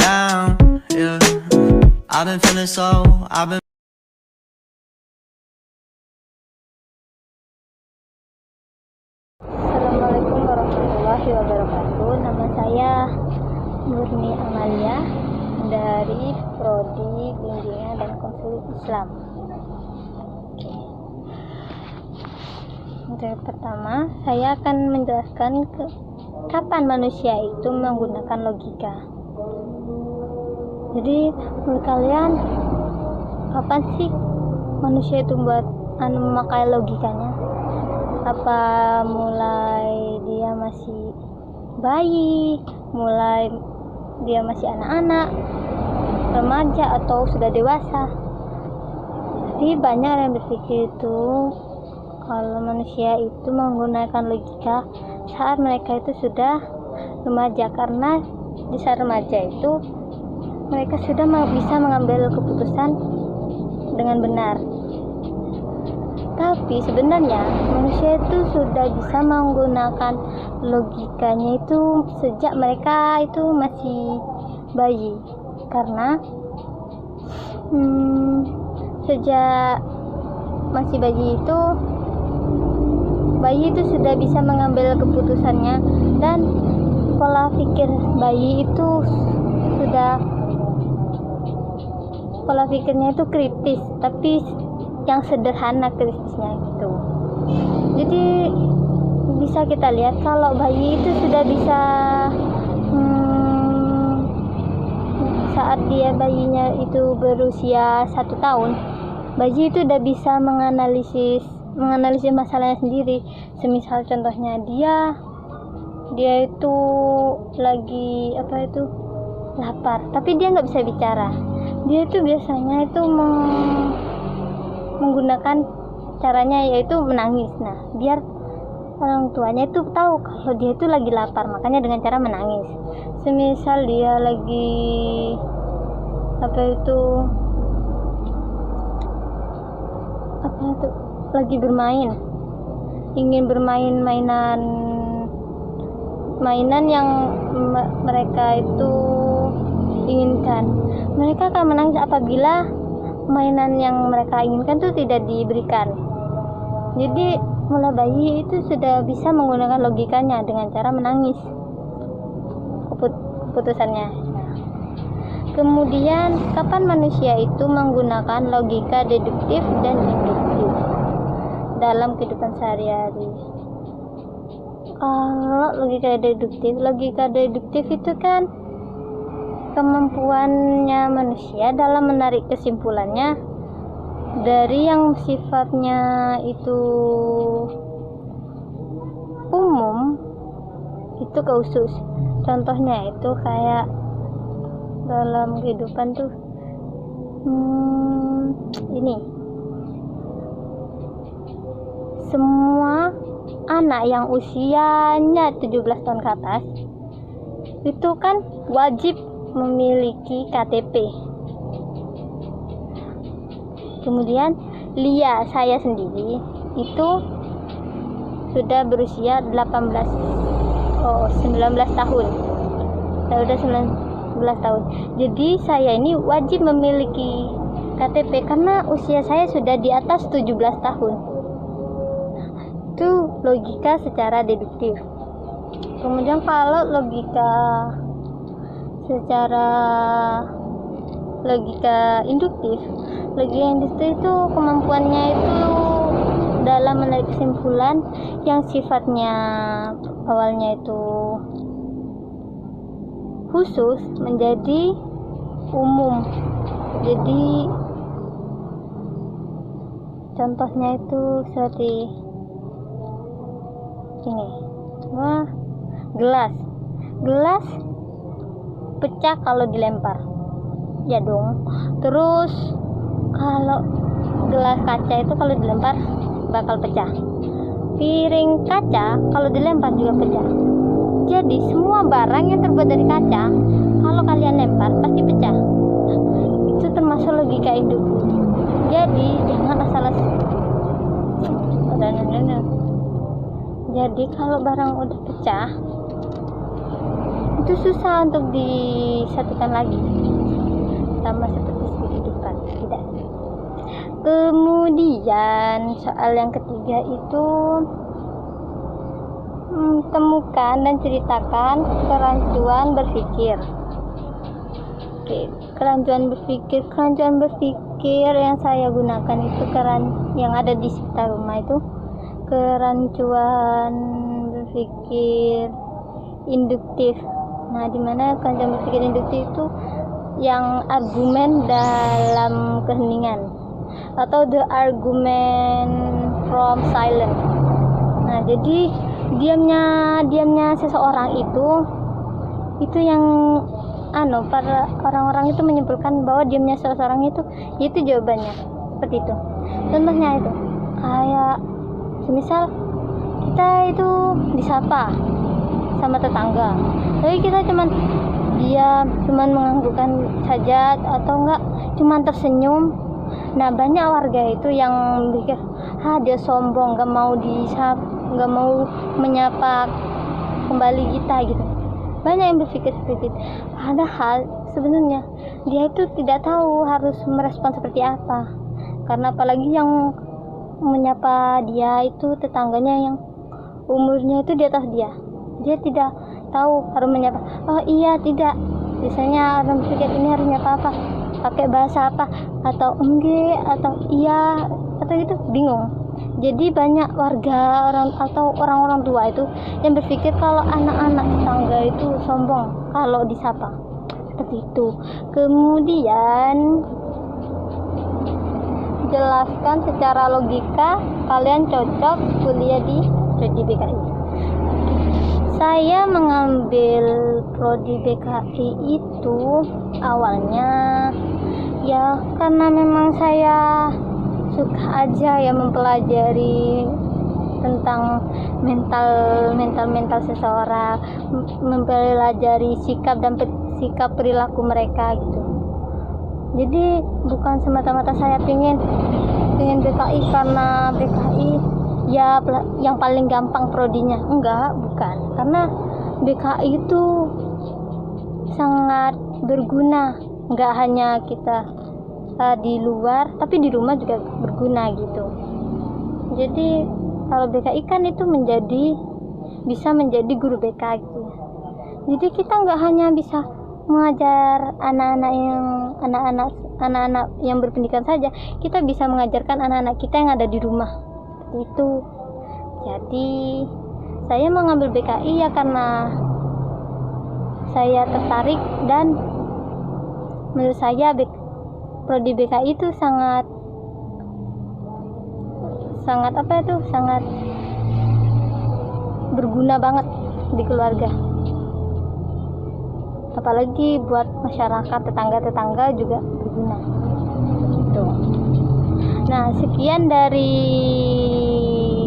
down, yeah. I've been feeling so, I've been. Assalamualaikum warahmatullahi wabarakatuh. Nama saya Nurni Amalia dari Prodi Bimbingan dan Konseling Islam. Oke. Untuk pertama, saya akan menjelaskan kapan manusia itu menggunakan logika. Jadi, menurut kalian kapan sih manusia itu memakai logikanya? Apa mulai dia masih bayi, mulai dia masih anak-anak, remaja, atau sudah dewasa? Tapi banyak yang berpikir itu kalau manusia itu menggunakan logika saat mereka itu sudah remaja, karena di saat remaja itu mereka sudah bisa mengambil keputusan dengan benar. Tapi sebenarnya manusia itu sudah bisa menggunakan logikanya itu sejak mereka itu masih bayi, karena sejak masih bayi itu sudah bisa mengambil keputusannya, dan pola pikir bayi itu pola pikirnya itu kritis, tapi yang sederhana kritisnya gitu. Jadi bisa kita lihat kalau bayi itu sudah bisa saat bayinya itu berusia 1 tahun, bayi itu udah bisa menganalisis masalahnya sendiri. Semisal contohnya dia itu lagi lapar, tapi dia nggak bisa bicara. Dia itu biasanya itu menggunakan caranya yaitu menangis. Nah, biar orang tuanya itu tahu kalau dia itu lagi lapar, makanya dengan cara menangis. Semisal dia lagi lagi bermain, ingin bermain mainan yang mereka itu inginkan, mereka akan menangis apabila mainan yang mereka inginkan itu tidak diberikan. Jadi mulai bayi itu sudah bisa menggunakan logikanya dengan cara menangis keputusannya. Kemudian kapan manusia itu menggunakan logika deduktif dan induktif dalam kehidupan sehari-hari? Kalau logika deduktif itu kan kemampuannya manusia dalam menarik kesimpulannya dari yang sifatnya itu umum itu ke khusus. Contohnya itu kayak dalam kehidupan tuh ini, semua anak yang usianya 17 tahun ke atas itu kan wajib memiliki KTP. Kemudian saya sendiri itu sudah berusia 19 tahun. Saya udah 19 tahun. Jadi saya ini wajib memiliki KTP karena usia saya sudah di atas 17 tahun. Itu logika secara deduktif. Kemudian kalau logika induktif itu kemampuannya itu dalam menarik kesimpulan yang sifatnya awalnya itu khusus menjadi umum. Jadi contohnya itu seperti ini, gelas pecah kalau dilempar, ya dong. Terus kalau gelas kaca itu kalau dilempar bakal pecah. Piring kaca kalau dilempar juga pecah. Jadi semua barang yang terbuat dari kaca kalau kalian lempar pasti pecah. Itu termasuk logika induktif. Jadi jangan asal Jadi kalau barang udah pecah itu susah untuk disatukan lagi sama seperti studi depan, tidak. Kemudian soal yang ketiga itu temukan dan ceritakan kerancuan berpikir. Oke, kerancuan berpikir yang saya gunakan itu yang ada di sekitar rumah itu kerancuan berpikir induktif. Nah, dimana kerancuan berpikir induktif itu yang argumen dalam keheningan atau the argument from silence. Nah, jadi diamnya seseorang itu yang para orang-orang itu menyimpulkan bahwa diamnya seseorang itu jawabannya, seperti itu. Contohnya itu kayak semisal kita itu disapa sama tetangga, tapi kita cuman menganggukkan saja atau enggak cuman tersenyum. Nah, banyak warga itu yang mikir, dia sombong, nggak mau menyapa kembali kita gitu. Banyak yang berpikir seperti itu. Padahal sebenarnya dia itu tidak tahu harus merespon seperti apa. Karena apalagi yang menyapa dia itu tetangganya yang umurnya itu di atas dia. Dia tidak tahu harus menyapa. Oh iya, tidak. Biasanya orang berpikir ini harus menyapa apa? Pakai bahasa apa? Atau enggak, atau iya, atau itu bingung. Jadi banyak warga orang-orang tua itu yang berpikir kalau anak-anak tetangga itu sombong kalau disapa, seperti itu. Kemudian jelaskan secara logika kalian cocok kuliah di prodi BKI. Saya mengambil prodi BKI itu awalnya ya karena memang saya suka aja ya mempelajari tentang mental seseorang, mempelajari sikap perilaku mereka gitu. Jadi bukan semata-mata saya pengen BKI karena BKI ya yang paling gampang prodinya, enggak, bukan. Karena BKI itu sangat berguna, enggak hanya kita di luar, tapi di rumah juga berguna gitu. Jadi kalau BKI kan itu bisa menjadi guru BK gitu. Jadi kita nggak hanya bisa mengajar anak-anak yang berpendidikan saja, kita bisa mengajarkan anak-anak kita yang ada di rumah itu. Jadi saya mengambil BKI ya karena saya tertarik dan menurut saya prodi BKI itu sangat berguna banget di keluarga, apalagi buat masyarakat tetangga juga berguna gitu. Nah, sekian dari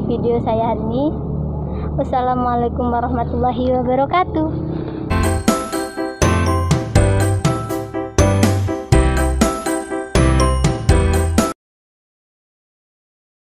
video saya hari ini. Wassalamualaikum warahmatullahi wabarakatuh.